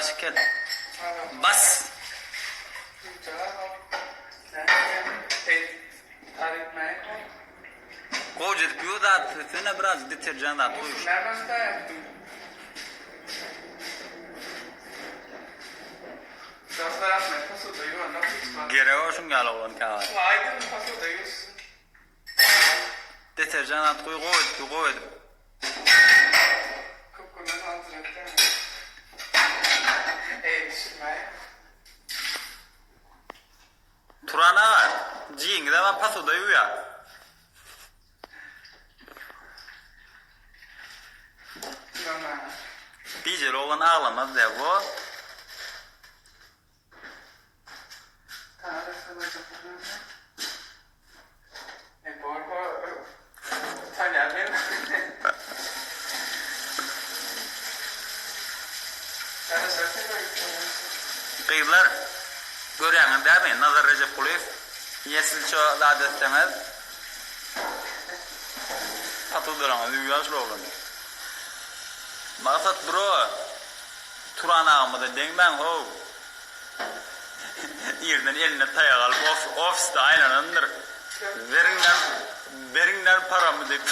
yaklaşık gel. Bas. Koca diyor da tütüne biraz deterjan da koy. Gere olsun gal olan kağıt. Deterjan at koy koy. Turana var. Jing de var paso da ya. Bijel olan ağlamaz ya bu. Kıyılar görüyorsun değil mi? Nazar Recep Kulüf. Yesil çoğu da destemez. Patı duramaz. Dünya şöyle olur. Maksat bro. Turan ağımı den ben ho. Yerden eline tayak alıp ofiste aynen andır. Veringler paramı deyip.